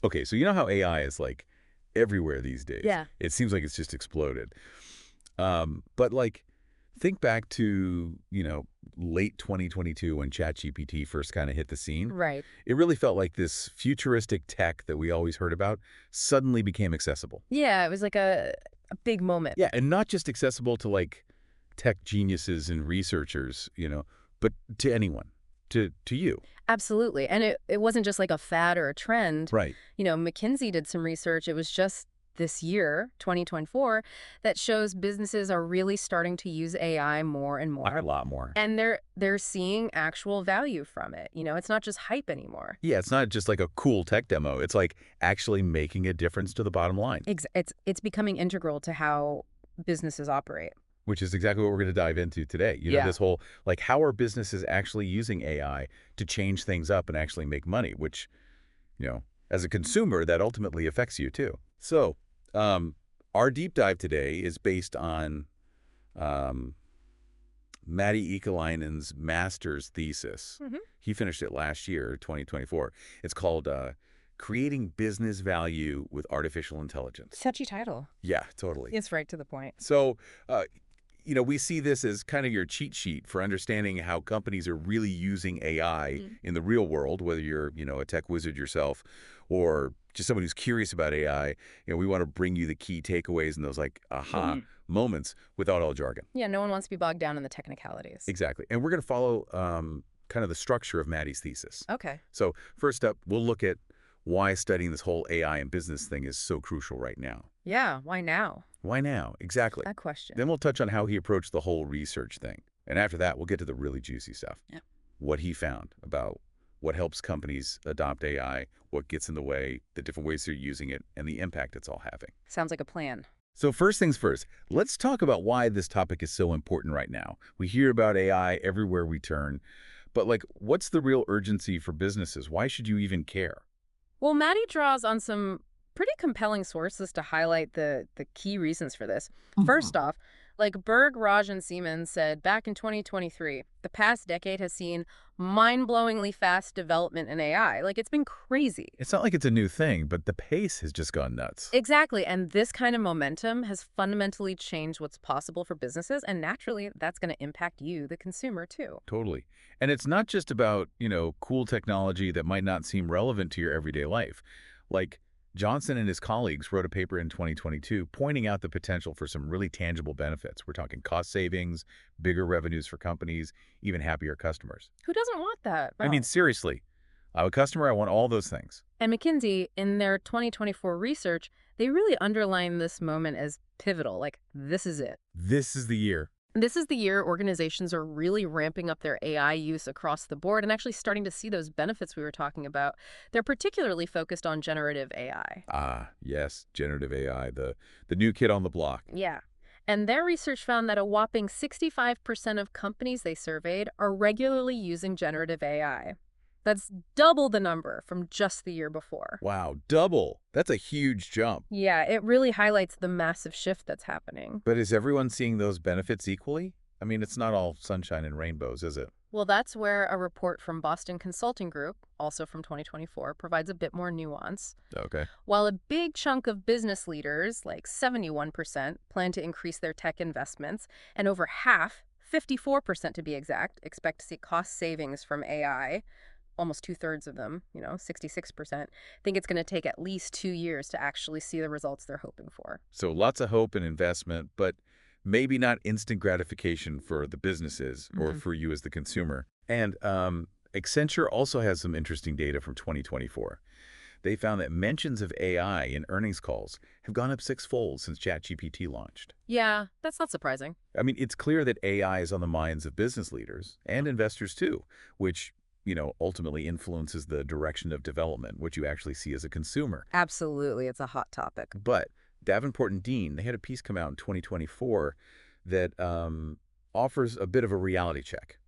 Okay, so you know how AI is like everywhere these days. Yeah. It seems like it's just exploded. But like, think back to, late 2022 when ChatGPT first kind of hit the scene. Right. It really felt like this futuristic tech that we always heard about suddenly became accessible. Yeah, it was like a big moment. Yeah, and not just accessible to like tech geniuses and researchers, but to anyone, to you. Absolutely. And it wasn't just like a fad or a trend. Right. McKinsey did some research. It was just this year, 2024, that shows businesses are really starting to use AI more and more. A lot more. And they're seeing actual value from it. It's not just hype anymore. Yeah, it's not just like a cool tech demo. It's like actually making a difference to the bottom line. It's becoming integral to how businesses operate. Which is exactly what we're going to dive into today. Yeah. This whole, like, how are businesses actually using AI to change things up and actually make money, which, as a consumer, that ultimately affects you too. So, our deep dive today is based on Matti Eikalainen's master's thesis. He finished it last year, 2024. It's called Creating Business Value with Artificial Intelligence. Catchy title. Yeah, totally. It's right to the point. So, we see this as kind of your cheat sheet for understanding how companies are really using AI in the real world, whether you're, a tech wizard yourself or just someone who's curious about AI. We want to bring you the key takeaways and those like aha moments without all jargon. Yeah, no one wants to be bogged down in the technicalities. Exactly. And we're going to follow kind of the structure of Matti's thesis. Okay. So first up, we'll look at why studying this whole AI and business thing is so crucial right now. Yeah, why now? Why now? Exactly. That question. Then we'll touch on how he approached the whole research thing. And after that, we'll get to the really juicy stuff. Yeah. What he found about what helps companies adopt AI, what gets in the way, the different ways they're using it, and the impact it's all having. Sounds like a plan. So first things first, let's talk about why this topic is so important right now. We hear about AI everywhere we turn, but like, what's the real urgency for businesses? Why should you even care? Well, Matti draws on some pretty compelling sources to highlight the key reasons for this. First off, like Berg, Raj, and Siemens said back in 2023, the past decade has seen mind-blowingly fast development in AI. Like, it's been crazy. It's not like it's a new thing, but the pace has just gone nuts. Exactly. And this kind of momentum has fundamentally changed what's possible for businesses. And naturally, that's going to impact you, the consumer, too. Totally. And it's not just about, cool technology that might not seem relevant to your everyday life. Like, Johnson and his colleagues wrote a paper in 2022 pointing out the potential for some really tangible benefits. We're talking cost savings, bigger revenues for companies, even happier customers. Who doesn't want that? I mean, seriously, I'm a customer. I want all those things. And McKinsey, in their 2024 research, they really underline this moment as pivotal. Like, this is it. This is the year. This is the year organizations are really ramping up their AI use across the board and actually starting to see those benefits we were talking about. They're particularly focused on generative AI. Ah, yes, generative AI, the new kid on the block. Yeah. And their research found that a whopping 65% of companies they surveyed are regularly using generative AI. That's double the number from just the year before. Wow, double. That's a huge jump. Yeah, it really highlights the massive shift that's happening. But is everyone seeing those benefits equally? I mean, it's not all sunshine and rainbows, is it? Well, that's where a report from Boston Consulting Group, also from 2024, provides a bit more nuance. Okay. While a big chunk of business leaders, like 71%, plan to increase their tech investments, and over half, 54% to be exact, expect to see cost savings from AI, almost two-thirds of them, 66%, think it's going to take at least 2 years to actually see the results they're hoping for. So lots of hope and investment, but maybe not instant gratification for the businesses or for you as the consumer. And Accenture also has some interesting data from 2024. They found that mentions of AI in earnings calls have gone up 6-fold since ChatGPT launched. Yeah, that's not surprising. I mean, it's clear that AI is on the minds of business leaders and investors too, which ultimately influences the direction of development, what you actually see as a consumer. Absolutely. It's a hot topic. But Davenport and Dean, they had a piece come out in 2024 that offers a bit of a reality check.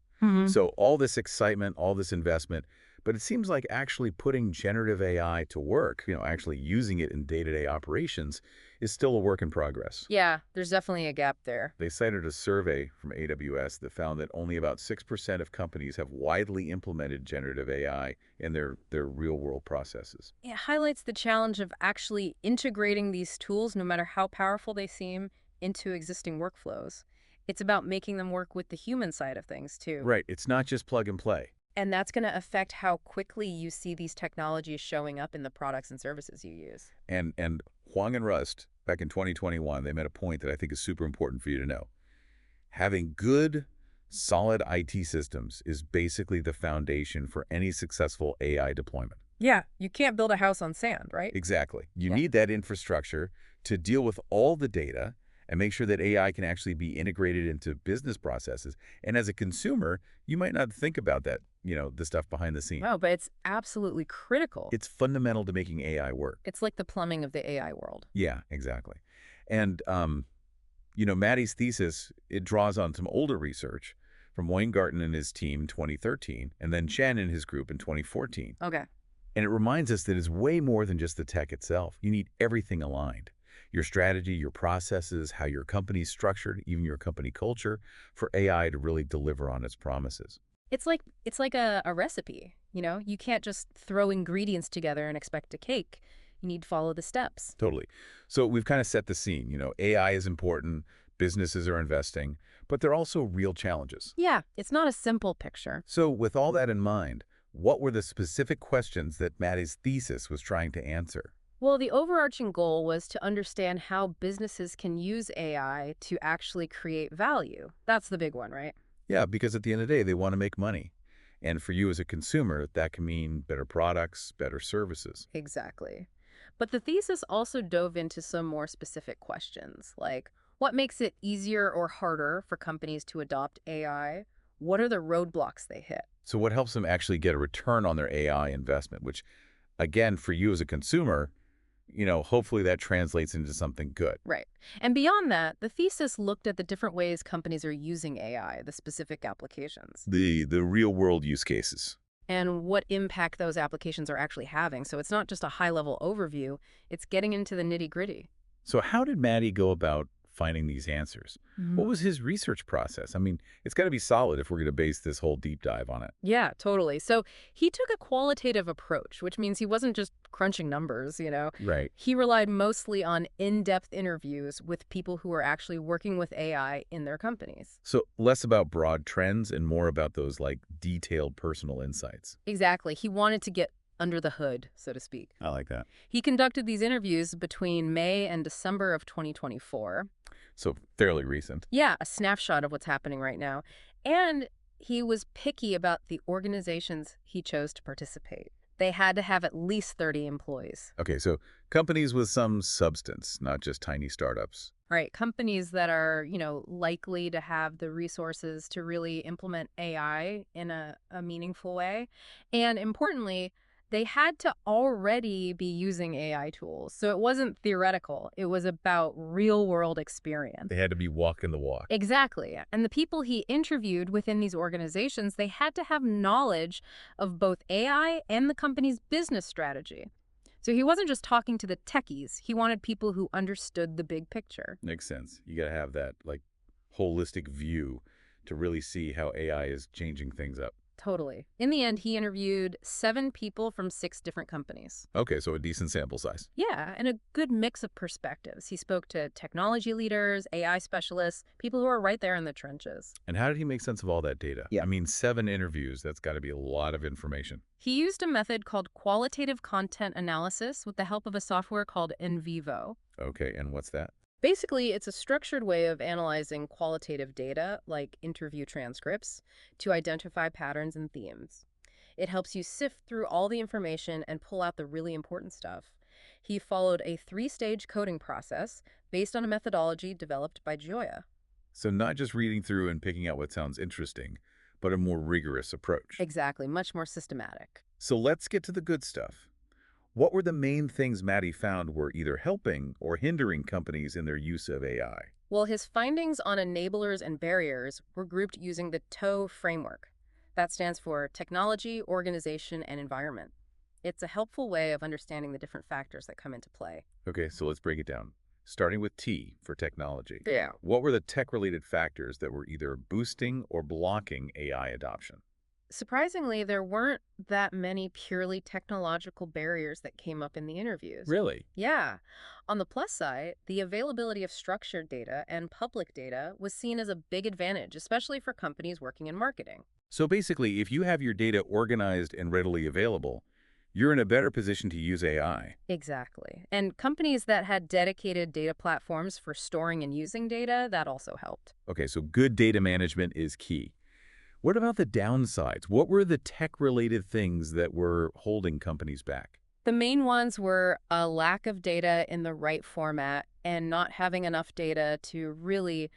So all this excitement, all this investment, But it seems like actually putting generative AI to work, actually using it in day-to-day operations, is still a work in progress. Yeah, there's definitely a gap there. They cited a survey from AWS that found that only about 6% of companies have widely implemented generative AI in their real-world processes. It highlights the challenge of actually integrating these tools, no matter how powerful they seem, into existing workflows. It's about making them work with the human side of things, too. Right, it's not just plug and play. And that's going to affect how quickly you see these technologies showing up in the products and services you use. And Huang and Rust, back in 2021, they made a point that I think is super important for you to know. Having good, solid IT systems is basically the foundation for any successful AI deployment. Yeah, you can't build a house on sand, right? Exactly. You Yeah. need that infrastructure to deal with all the data and make sure that AI can actually be integrated into business processes. And as a consumer, you might not think about that, the stuff behind the scenes. Oh, but it's absolutely critical. It's fundamental to making AI work. It's like the plumbing of the AI world. Yeah, exactly. And, Maddie's thesis, it draws on some older research from Weingarten and his team in 2013, and then Chen and his group in 2014. Okay. And it reminds us that it's way more than just the tech itself. You need everything aligned. Your strategy, your processes, how your company's structured, even your company culture, for AI to really deliver on its promises. It's like a recipe, You can't just throw ingredients together and expect a cake. You need to follow the steps. Totally. So we've kind of set the scene. AI is important, businesses are investing, but there are also real challenges. Yeah, it's not a simple picture. So with all that in mind, what were the specific questions that Maddie's thesis was trying to answer? Well, the overarching goal was to understand how businesses can use AI to actually create value. That's the big one, right? Yeah, because at the end of the day, they want to make money. And for you as a consumer, that can mean better products, better services. Exactly. But the thesis also dove into some more specific questions, like what makes it easier or harder for companies to adopt AI? What are the roadblocks they hit? So what helps them actually get a return on their AI investment, which, again, for you as a consumer, hopefully that translates into something good. Right. And beyond that, the thesis looked at the different ways companies are using AI, the specific applications, The real world use cases. and what impact those applications are actually having. So it's not just a high-level overview, it's getting into the nitty-gritty. So how did Maddie go about finding these answers? What was his research process? I mean, it's got to be solid if we're going to base this whole deep dive on it. Yeah, totally. So he took a qualitative approach, which means he wasn't just crunching numbers. Right. He relied mostly on in-depth interviews with people who are actually working with AI in their companies. So less about broad trends and more about those detailed personal insights. Exactly. He wanted to get under the hood, so to speak. I like that. He conducted these interviews between May and December of 2024. So fairly recent. Yeah, a snapshot of what's happening right now. And he was picky about the organizations he chose to participate. They had to have at least 30 employees. Okay, so companies with some substance, not just tiny startups. Right, companies that are, likely to have the resources to really implement AI in a meaningful way. And importantly, they had to already be using AI tools. So it wasn't theoretical. It was about real-world experience. They had to be walking the walk. Exactly. And the people he interviewed within these organizations, they had to have knowledge of both AI and the company's business strategy. So he wasn't just talking to the techies. He wanted people who understood the big picture. Makes sense. You got to have that holistic view to really see how AI is changing things up. Totally. In the end, he interviewed 7 people from 6 different companies. Okay, so a decent sample size. Yeah, and a good mix of perspectives. He spoke to technology leaders, AI specialists, people who are right there in the trenches. And how did he make sense of all that data? Yeah. I mean, 7 interviews, that's got to be a lot of information. He used a method called qualitative content analysis with the help of a software called NVivo. Okay, and what's that? Basically, it's a structured way of analyzing qualitative data, like interview transcripts, to identify patterns and themes. It helps you sift through all the information and pull out the really important stuff. He followed a 3-stage coding process based on a methodology developed by Joya. So not just reading through and picking out what sounds interesting, but a more rigorous approach. Exactly, much more systematic. So let's get to the good stuff. What were the main things Maddie found were either helping or hindering companies in their use of AI? Well, his findings on enablers and barriers were grouped using the TOE framework. That stands for technology, organization, and environment. It's a helpful way of understanding the different factors that come into play. Okay, so let's break it down. Starting with T for technology. Yeah. What were the tech-related factors that were either boosting or blocking AI adoption? Surprisingly, there weren't that many purely technological barriers that came up in the interviews. Really? Yeah. On the plus side, the availability of structured data and public data was seen as a big advantage, especially for companies working in marketing. So basically, if you have your data organized and readily available, you're in a better position to use AI. Exactly. And companies that had dedicated data platforms for storing and using data, that also helped. Okay, so good data management is key. What about the downsides? What were the tech-related things that were holding companies back? The main ones were a lack of data in the right format and not having enough data to really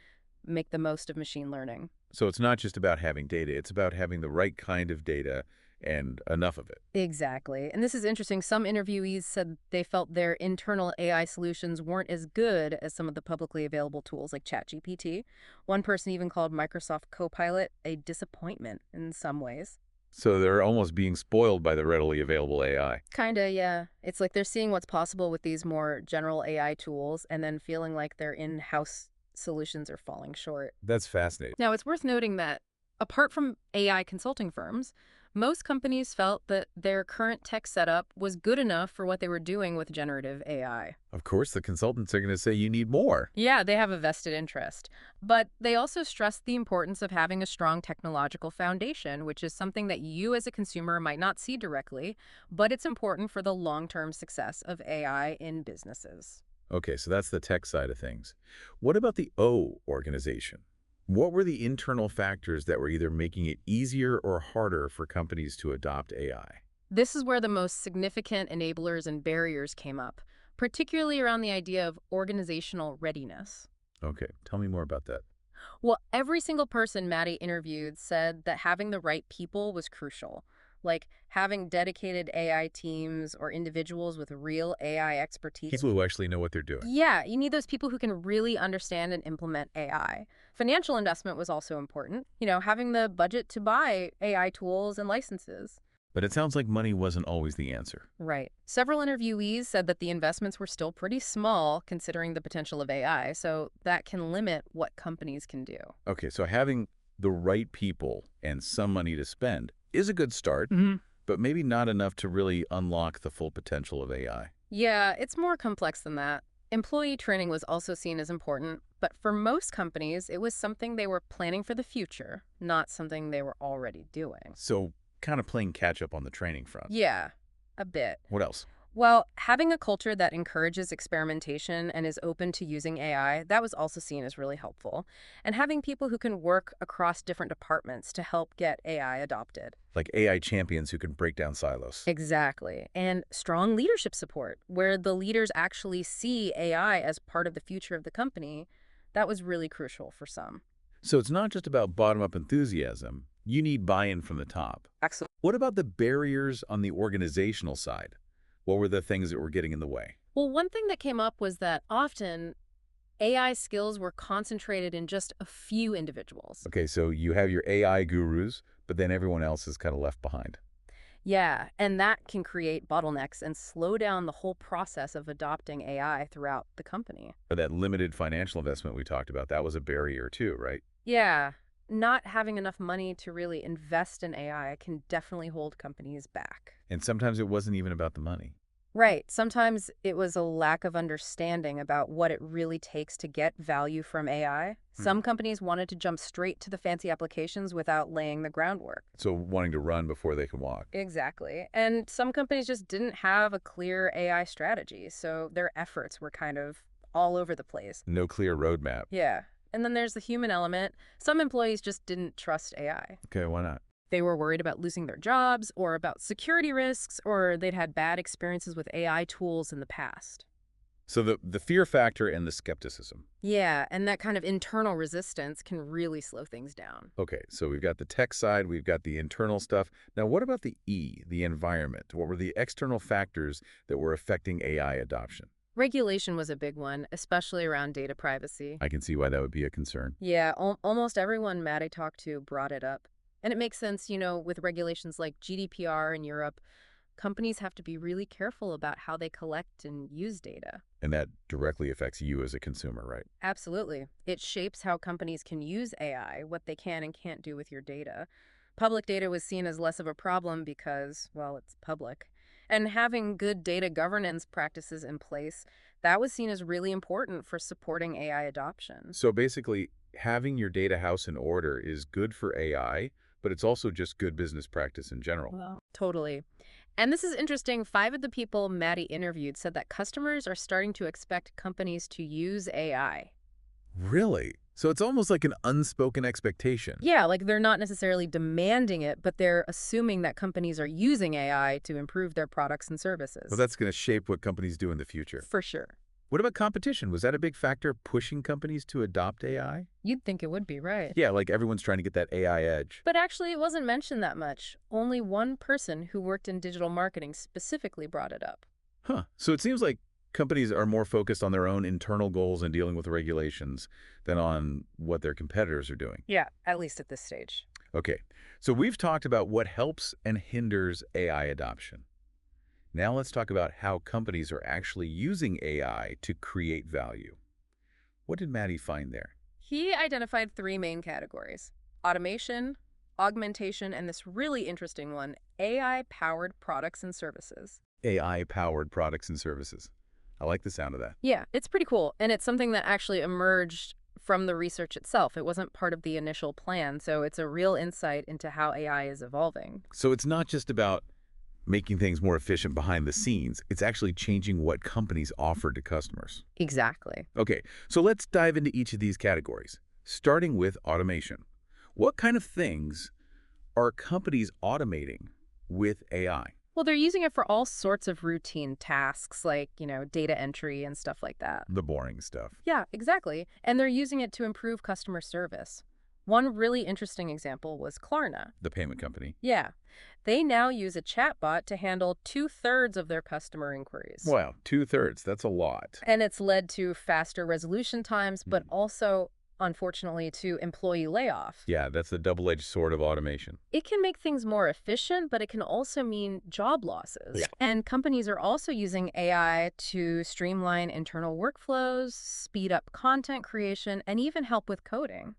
make the most of machine learning. So it's not just about having data, it's about having the right kind of data and enough of it. Exactly. And this is interesting. Some interviewees said they felt their internal AI solutions weren't as good as some of the publicly available tools like ChatGPT. One person even called Microsoft Copilot a disappointment in some ways. So they're almost being spoiled by the readily available AI. Kinda, yeah. It's like they're seeing what's possible with these more general AI tools and then feeling like their in-house solutions are falling short. That's fascinating. Now, it's worth noting that apart from AI consulting firms, most companies felt that their current tech setup was good enough for what they were doing with generative AI. Of course, the consultants are going to say you need more. Yeah, they have a vested interest. But they also stressed the importance of having a strong technological foundation, which is something that you as a consumer might not see directly, but it's important for the long-term success of AI in businesses. Okay, so that's the tech side of things. What about the O organization? What were the internal factors that were either making it easier or harder for companies to adopt AI? This is where the most significant enablers and barriers came up, particularly around the idea of organizational readiness. Okay, tell me more about that. Well, every single person Maddie interviewed said that having the right people was crucial, like having dedicated AI teams or individuals with real AI expertise. People who actually know what they're doing. Yeah, you need those people who can really understand and implement AI. Financial investment was also important, having the budget to buy AI tools and licenses. But it sounds like money wasn't always the answer. Right. Several interviewees said that the investments were still pretty small considering the potential of AI, so that can limit what companies can do. Okay, so having the right people and some money to spend is a good start, but maybe not enough to really unlock the full potential of AI. Yeah, it's more complex than that. Employee training was also seen as important, but for most companies, it was something they were planning for the future, not something they were already doing. So kind of playing catch up on the training front. Yeah, a bit. What else? Well, having a culture that encourages experimentation and is open to using AI, that was also seen as really helpful. And having people who can work across different departments to help get AI adopted. Like AI champions who can break down silos. Exactly. And strong leadership support, where the leaders actually see AI as part of the future of the company, that was really crucial for some. So it's not just about bottom-up enthusiasm. You need buy-in from the top. Excellent. What about the barriers on the organizational side? What were the things that were getting in the way? Well, one thing that came up was that often AI skills were concentrated in just a few individuals. Okay, so you have your AI gurus, but then everyone else is kind of left behind. Yeah, and that can create bottlenecks and slow down the whole process of adopting AI throughout the company. Or that limited financial investment we talked about, that was a barrier too, right? Yeah, not having enough money to really invest in AI can definitely hold companies back. And sometimes it wasn't even about the money. Right. Sometimes it was a lack of understanding about what it really takes to get value from AI. Some companies wanted to jump straight to the fancy applications without laying the groundwork. So wanting to run before they can walk. Exactly. And some companies just didn't have a clear AI strategy, so their efforts were kind of all over the place. No clear roadmap. Yeah. And then there's the human element. Some employees just didn't trust AI. Okay, why not? They were worried about losing their jobs or about security risks, or they'd had bad experiences with AI tools in the past. So the fear factor and the skepticism. Yeah, and that kind of internal resistance can really slow things down. Okay, so we've got the tech side, we've got the internal stuff. Now, what about the E, the environment? What were the external factors that were affecting AI adoption? Regulation was a big one, especially around data privacy. I can see why that would be a concern. Yeah, almost everyone Maddie talked to brought it up. And it makes sense, with regulations like GDPR in Europe, companies have to be really careful about how they collect and use data. And that directly affects you as a consumer, right? Absolutely. It shapes how companies can use AI, what they can and can't do with your data. Public data was seen as less of a problem because, well, it's public. And having good data governance practices in place, that was seen as really important for supporting AI adoption. So basically, having your data house in order is good for AI, but it's also just good business practice in general. Wow. Totally. And this is interesting. 5 of the people Maddie interviewed said that customers are starting to expect companies to use AI. Really? So it's almost like an unspoken expectation. Yeah, like they're not necessarily demanding it, but they're assuming that companies are using AI to improve their products and Well, services. that's going to shape what companies do in the future. For sure. What about competition? Was that a big factor pushing companies to adopt AI? You'd think it would be, right? Yeah, like everyone's trying to get that AI edge. But actually, it wasn't mentioned that much. Only one person who worked in digital marketing specifically brought it up. Huh. So it seems like companies are more focused on their own internal goals and dealing with regulations than on what their competitors are doing. Yeah, at least at this stage. Okay, so we've talked about what helps and hinders AI adoption. Now let's talk about how companies are actually using AI to create value. What did Maddie find there? He identified 3 main categories: automation, augmentation, and this really interesting one, AI-powered products and services. AI-powered products and services. I like the sound of that. Yeah, it's pretty cool. And it's something that actually emerged from the research itself. It wasn't part of the initial plan, so it's a real insight into how AI is evolving. So it's not just about making things more efficient behind the scenes. It's actually changing what companies offer to customers. Exactly. Okay, so let's dive into each of these categories, starting with automation. What kind of things are companies automating with AI? Well, they're using it for all sorts of routine tasks like, data entry and stuff like that. The boring stuff. Yeah, exactly. And they're using it to improve customer service. One really interesting example was Klarna. The payment company. Yeah. They now use a chatbot to handle 2/3 of their customer inquiries. Wow, 2/3. That's a lot. And it's led to faster resolution times, but Hmm. also, unfortunately, to employee layoff. Yeah, that's the double-edged sword of automation. It can make things more efficient, but it can also mean job losses. Yeah. And companies are also using AI to streamline internal workflows, speed up content creation, and even help with coding.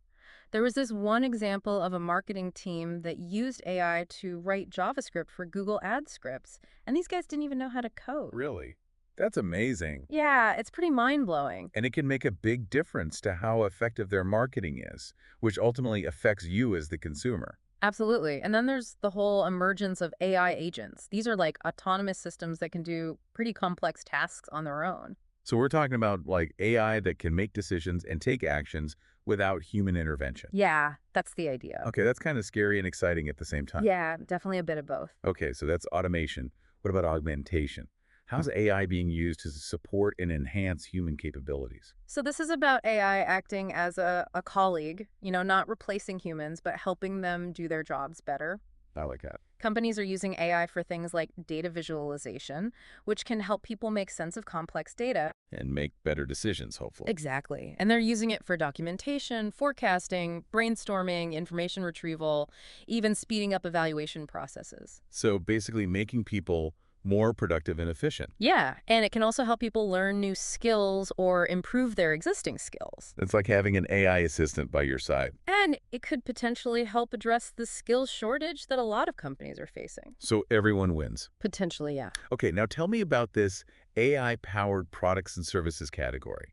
There was this one example of a marketing team that used AI to write JavaScript for Google Ad scripts, and these guys didn't even know how to code. Really? That's amazing. Yeah, it's pretty mind-blowing. And it can make a big difference to how effective their marketing is, which ultimately affects you as the consumer. Absolutely. And then there's the whole emergence of AI agents. These are like autonomous systems that can do pretty complex tasks on their own. So we're talking about like AI that can make decisions and take actions without human intervention. Yeah, that's the idea. Okay, that's kind of scary and exciting at the same time. Yeah, definitely a bit of both. Okay, so that's automation. What about augmentation? How's AI being used to support and enhance human capabilities? So this is about AI acting as a colleague, not replacing humans, but helping them do their jobs better. I like that. Companies are using AI for things like data visualization, which can help people make sense of complex data. And make better decisions, hopefully. Exactly. And they're using it for documentation, forecasting, brainstorming, information retrieval, even speeding up evaluation processes. So basically making people more productive and efficient. Yeah, and it can also help people learn new skills or improve their existing skills. It's like having an AI assistant by your side. And it could potentially help address the skills shortage that a lot of companies are facing. So everyone wins. Potentially, yeah. Okay, now tell me about this AI-powered products and services category.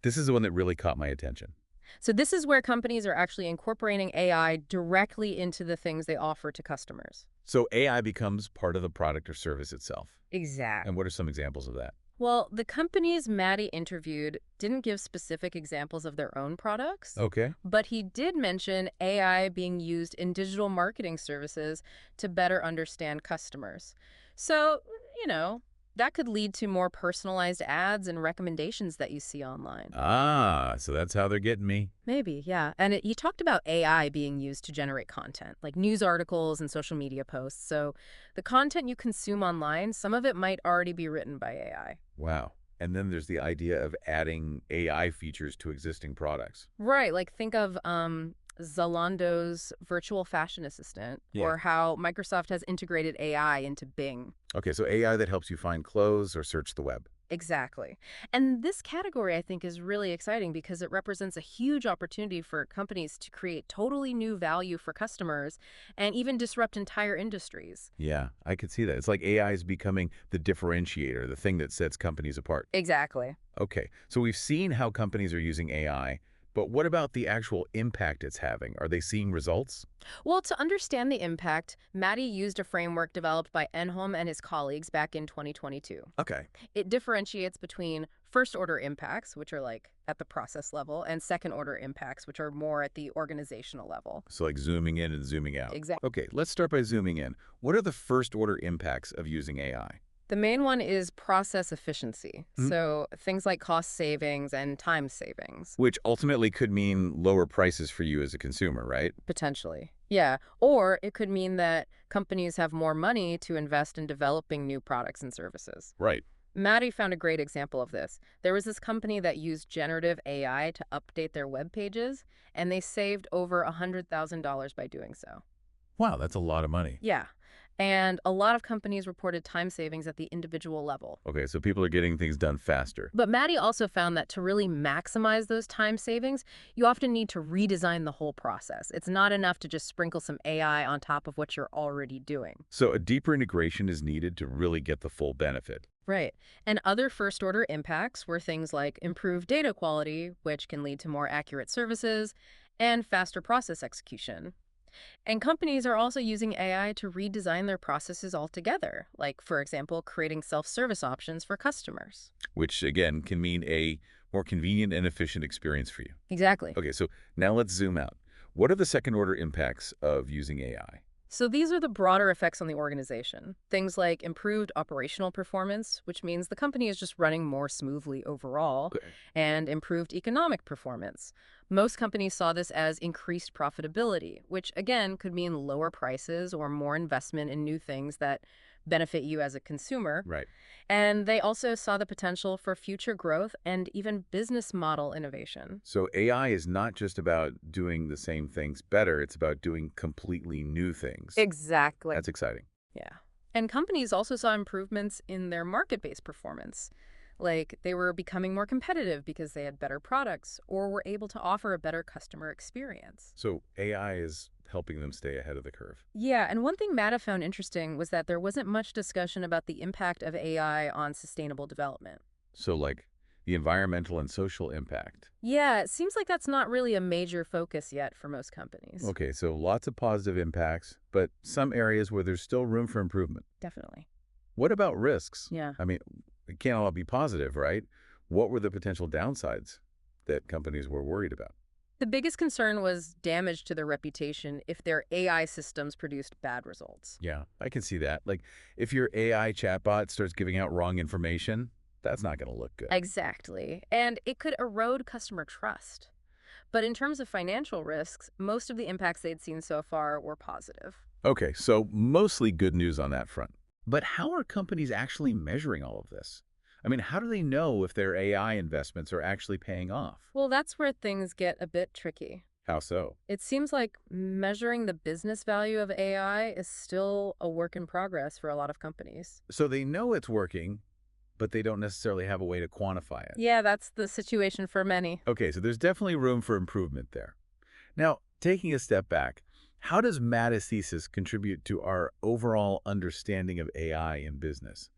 This is the one that really caught my attention. So this is where companies are actually incorporating AI directly into the things they offer to customers. So AI becomes part of the product or service itself. Exactly. And what are some examples of that? Well, the companies Maddie interviewed didn't give specific examples of their own products, Okay. but he did mention AI being used in digital marketing services to better understand customers. So, that could lead to more personalized ads and recommendations that you see online. Ah, so that's how they're getting me. Maybe, yeah. And he talked about AI being used to generate content, like news articles and social media posts. So the content you consume online, some of it might already be written by AI. Wow. And then there's the idea of adding AI features to existing products. Right, like think of Zalando's virtual fashion assistant, Yeah. or how Microsoft has integrated AI into Bing. Okay, so AI that helps you find clothes or search the web. Exactly. And this category, I think, is really exciting because it represents a huge opportunity for companies to create totally new value for customers and even disrupt entire industries. Yeah, I could see that. It's like AI is becoming the differentiator, the thing that sets companies apart. Exactly. Okay, so we've seen how companies are using AI, but what about the actual impact it's having? Are they seeing results? Well, to understand the impact, Maddie used a framework developed by Enholm and his colleagues back in 2022. Okay. It differentiates between first-order impacts, which are like at the process level, and second-order impacts, which are more at the organizational level. So like zooming in and zooming out. Exactly. Okay, let's start by zooming in. What are the first order impacts of using AI? The main one is process efficiency. So things like cost savings and time savings, Which ultimately could mean lower prices for you as a consumer, right? potentially. Yeah. Or it could mean that companies have more money to invest in developing new products and services. Right. Maddie found a great example of this. There was this company that used generative AI to update their web pages, and they saved over $100,000 by doing so. Wow, that's a lot of money. Yeah. And a lot of companies reported time savings at the individual level. Okay, so people are getting things done faster. But Maddie also found that to really maximize those time savings, you often need to redesign the whole process. It's not enough to just sprinkle some AI on top of what you're already doing. So a deeper integration is needed to really get the full benefit. Right. And other first order impacts were things like improved data quality, which can lead to more accurate services, and faster process execution. And companies are also using AI to redesign their processes altogether, like, for example, creating self-service options for customers. Which again can mean a more convenient and efficient experience for you. Exactly. Okay, so now let's zoom out. What are the second order impacts of using AI? So these are the broader effects on the organization. Things like improved operational performance, which means the company is just running more smoothly overall, Okay. and improved economic performance. Most companies saw this as increased profitability, which again could mean lower prices or more investment in new things that benefit you as a consumer. Right. And they also saw the potential for future growth and even business model innovation. So AI is not just about doing the same things better, it's about doing completely new things. Exactly. That's exciting. Yeah. And companies also saw improvements in their market-based performance. Like they were becoming more competitive because they had better products or were able to offer a better customer experience. So AI is helping them stay ahead of the curve. Yeah, and one thing Matta found interesting was that there wasn't much discussion about the impact of AI on sustainable development. So like the environmental and social impact. Yeah, it seems like that's not really a major focus yet for most companies. Okay, so lots of positive impacts, but some areas where there's still room for improvement. Definitely. What about risks? Yeah. I mean, it can't all be positive, right? What were the potential downsides that companies were worried about? The biggest concern was damage to their reputation if their AI systems produced bad results. Yeah, I can see that. Like, if your AI chatbot starts giving out wrong information, that's not going to look good. Exactly. And it could erode customer trust. But in terms of financial risks, most of the impacts they'd seen so far were positive. Okay, so mostly good news on that front. But how are companies actually measuring all of this? I mean, how do they know if their AI investments are actually paying off? Well, that's where things get a bit tricky. How so? It seems like measuring the business value of AI is still a work in progress for a lot of companies. So they know it's working, but they don't necessarily have a way to quantify it. Yeah, that's the situation for many. Okay, so there's definitely room for improvement there. Now, taking a step back, how does Matta's thesis contribute to our overall understanding of AI in business?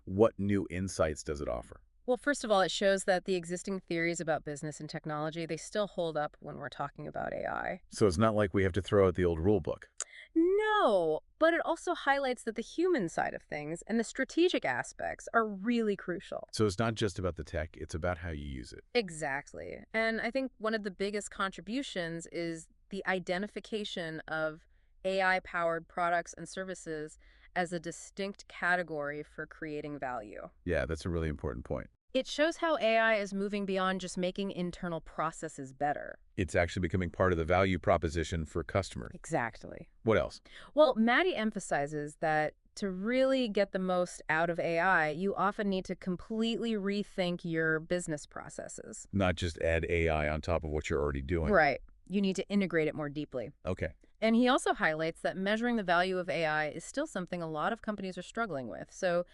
What new insights does it offer? Well, first of all, it shows that the existing theories about business and technology, they still hold up when we're talking about AI. So it's not like we have to throw out the old rule book. No, but it also highlights that the human side of things and the strategic aspects are really crucial. So it's not just about the tech, it's about how you use it. Exactly. And I think one of the biggest contributions is the identification of AI-powered products and services as a distinct category for creating value. Yeah, that's a really important point. It shows how AI is moving beyond just making internal processes better. It's actually becoming part of the value proposition for customers. Exactly. What else? Well, Maddie emphasizes that to really get the most out of AI, you often need to completely rethink your business processes. Not just add AI on top of what you're already doing. Right. You need to integrate it more deeply. Okay, And he also highlights that measuring the value of AI is still something a lot of companies are struggling with. So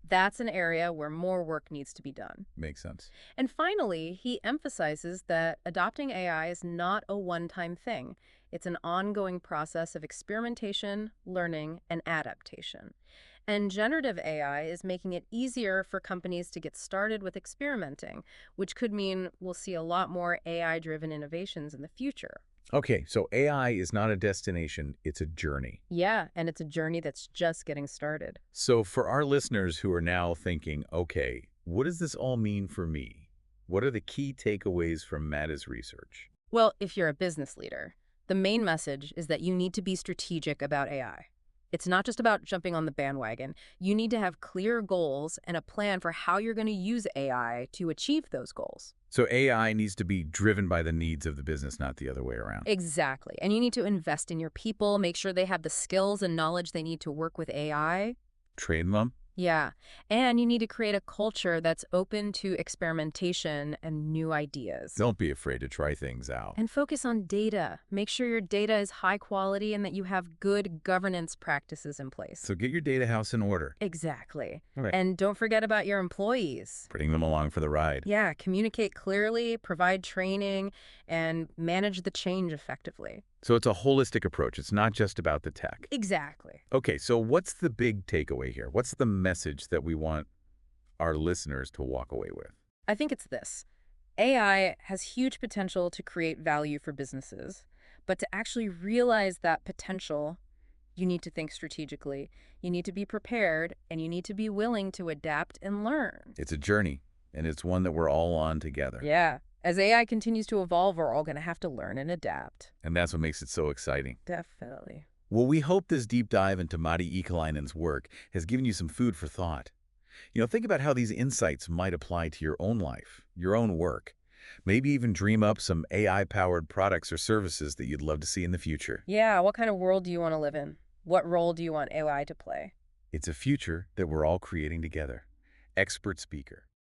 that's an area where more work needs to be done. makes sense. And finally, he emphasizes that adopting AI is not a one-time thing. It's an ongoing process of experimentation, learning, and adaptation. And generative AI is making it easier for companies to get started with experimenting, which could mean we'll see a lot more AI-driven innovations in the future. Okay, so AI is not a destination, it's a journey. Yeah, and it's a journey that's just getting started. So for our listeners who are now thinking, okay, what does this all mean for me? What are the key takeaways from Matta's research? Well, if you're a business leader, the main message is that you need to be strategic about AI. It's not just about jumping on the bandwagon. You need to have clear goals and a plan for how you're going to use AI to achieve those goals. So AI needs to be driven by the needs of the business, not the other way around. Exactly. And you need to invest in your people, make sure they have the skills and knowledge they need to work with AI. Train them? Yeah. And you need to create a culture that's open to experimentation and new ideas. Don't be afraid to try things out. And focus on data. Make sure your data is high quality and that you have good governance practices in place. So get your data house in order. Exactly. All right. And don't forget about your employees. Bring them along for the ride. Yeah, communicate clearly, provide training, and manage the change effectively. So it's a holistic approach. It's not just about the tech. Exactly. Okay, so what's the big takeaway here? What's the message that we want our listeners to walk away with? I think it's this. AI has huge potential to create value for businesses, but to actually realize that potential, you need to think strategically, you need to be prepared, and you need to be willing to adapt and learn. It's a journey, and it's one that we're all on together. Yeah. As AI continues to evolve, we're all going to have to learn and adapt. And that's what makes it so exciting. Definitely. Well, we hope this deep dive into Matti Eikalainen's work has given you some food for thought. Think about how these insights might apply to your own life, your own work. Maybe even dream up some AI-powered products or services that you'd love to see in the future. Yeah, what kind of world do you want to live in? What role do you want AI to play? It's a future that we're all creating together. Expert speaker.